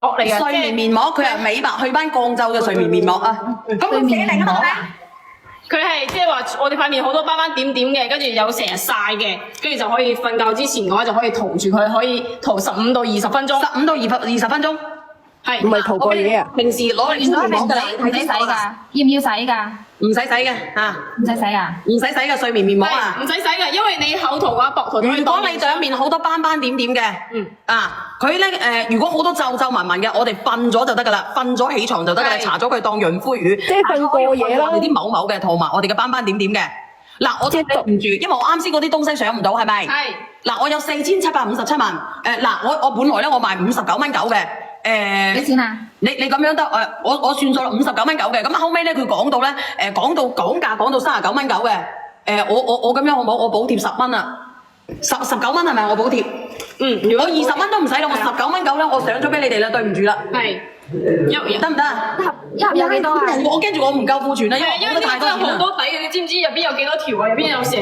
嚟嘅，睡眠面膜，佢係美白祛斑降皺嘅睡眠面膜啊。咁佢寫明係咩？佢係即係話我哋塊面好多斑斑點點嘅，跟住有成日曬嘅，跟住就可以瞓覺之前嘅話就可以塗住佢，可以塗15到20分鐘。15到20分鐘。係。唔係塗過嘢啊？平時攞嚟敷面膜㗎啦，唔使洗㗎，要唔要洗㗎？唔使洗嘅嚇，唔使洗㗎，唔使洗嘅睡眠面膜啊。唔使洗嘅，因為你厚塗嘅話薄塗。如果你上面好多斑斑點點嘅，佢咧如果好多皺皺紋紋嘅，我哋瞓咗就得㗎啦，瞓咗起床就得㗎啦，搽咗佢當潤膚乳。即係瞓過夜啦。我哋啲某某嘅塗埋我哋嘅斑斑點點嘅。嗱，我對唔住，因為我啱先嗰啲東西上唔到，係咪？係。嗱，我有4757蚊。我本來咧我賣59.9嘅。幾錢啊？你咁樣得我算咗啦，59.9嘅。咁後尾咧佢講到咧講價講到39.9嘅。我咁樣好唔好？我補貼10蚊啊，19蚊係咪？我補貼。如果20蚊都唔使啦，我19.9咧，我上咗俾你哋啦，對唔住啦。係。得唔得啊？一盒有幾多啊？我驚住我唔夠庫存啦，因為呢個真係好多底嘅，你知唔知入邊有幾多條啊？入邊有成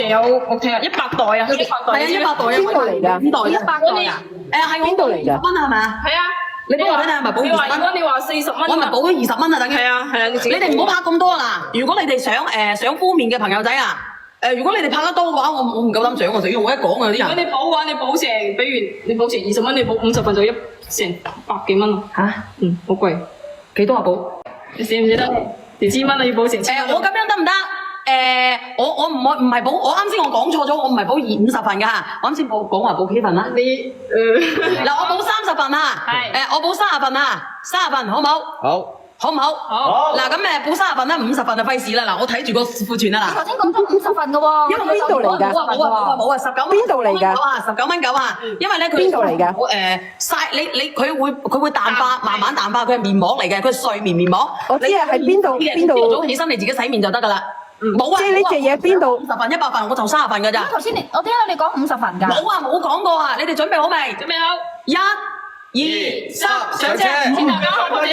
有我睇下100袋啊！係啊，100袋啊！邊度嚟㗎？邊袋啊？嗰啲係邊度嚟㗎？20蚊係咪啊？係啊。你幫我睇睇係咪補20蚊？你話40蚊，我咪補咗20蚊啊！等於。係啊，你哋唔好拍咁多啦。如果你哋想敷面嘅朋友仔啊，如果你哋拍得多嘅話，我唔夠膽上啊！所以我一講啊啲人。如果你補嘅話，你補成，比如你補成20蚊，你補50份就成100幾蚊咯。嚇？好貴。幾多啊補？你捨唔捨得？幾千蚊啊要補成千。我咁樣得唔得？我唔係補，我啱先我講錯咗，我唔係補50份㗎。我啱先講話補幾份啊？嗱，我補30份啊。係。我補30份啊，30份好唔好？好唔好？好。嗱咁補30份啦，50份就費事啦。嗱，我睇住個庫存啦嗱。頭先講咗50份㗎喎。因為邊度嚟㗎？冇啊，19蚊。邊度嚟㗎？19.9啊，因為咧佢邊度嚟㗎？佢會淡化，慢慢淡化，佢係面膜嚟嘅，佢係睡眠面膜。我知啊，係邊度？早起身你自己洗面就得㗎啦。冇啊。即係呢隻嘢邊度？50份、100份，我就30份㗎咋。頭先我聽到你講50份㗎。冇啊，冇講過啊，你哋準備好未？準備好。1、2、3，上車。前頭講或者你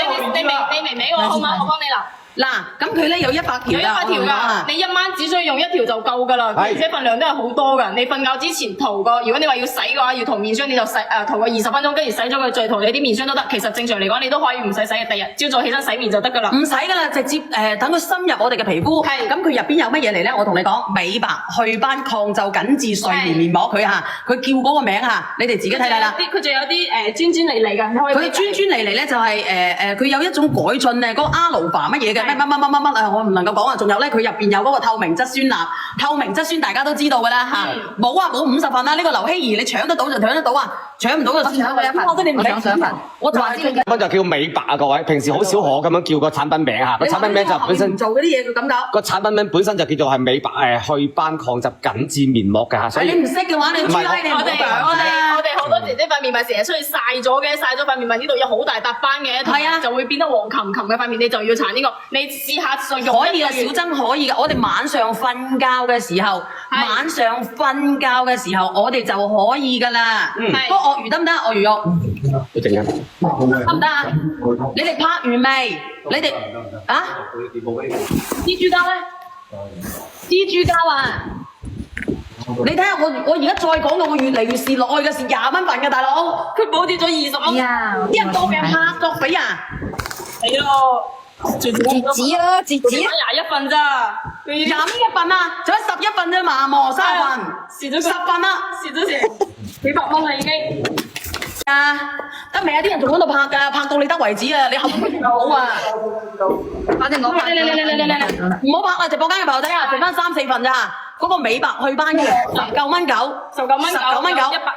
明尾我好嘛？我幫你啦。嗱，咁佢咧有100條㗎。有100條㗎，你一晚只需要用1條就夠㗎啦，而且份量都係好多㗎。你瞓覺之前塗過，如果你話要洗嘅話，要塗面霜你就塗個20分鐘，跟住洗咗佢再塗你啲面霜都得。其實正常嚟講，你都可以唔使洗嘅，第日朝早起身洗面就得㗎啦。唔使㗎啦，直接等佢深入我哋嘅皮膚。係。咁佢入邊有乜嘢嚟咧？我同你講，美白祛斑抗皺緊緻睡眠面膜，佢叫嗰個名嚇，你哋自己睇睇啦。佢仲有啲專利嚟㗎，佢專利嚟咧就係佢有一種改進咧，嗰個阿魯巴乜嘢嘅。乜啊！我唔能夠講啊！仲有咧，佢入邊有嗰個透明質酸鈉，透明質酸大家都知道㗎啦嚇。冇啊，冇50份啦！呢個劉希怡，你搶得到就搶得到啊！搶唔到就搶佢1份。我真係唔搶上份。我就係知就叫美白啊！各位，平時好少可咁樣叫個產品名嚇。個產品名就本身做嗰啲嘢，佢咁搞。個產品名本身就叫做係美白祛斑抗皺緊緻面膜㗎嚇。所以你唔識嘅話，你唔知啦。我哋好多姐姐塊面咪成日出去曬咗嘅，曬咗塊面咪呢度有好大笪斑嘅，係啊，就會變得黃琴琴嘅塊面，你就要搽呢個。你試下可以啊，小曾可以㗎。我哋晚上瞓覺嘅時候，我哋就可以㗎啦。嗰個鱷魚得唔得？鱷魚肉你陣間得唔得啊？你哋拍完未？你哋啊？蜘蛛膠咧？蜘蛛膠啊！你睇下我而家再講到我越嚟越蝕落去嘅蝕20蚊份嘅大佬，佢補貼咗20蚊，啲人當命拍作匪啊！係咯。截止啦，21份咋？21份啊，仲有11份啫嘛，磨3份，蝕咗10份啦，蝕咗成幾百蚊啦已經。得未啊？啲人仲喺度拍㗎，拍到你得為止啊！你後邊就好啊。反正我拍嚟，唔好拍啦！直播間嘅朋友仔啊，剩翻3、4份咋？嗰個美白祛斑嘅19.9，19.9，100。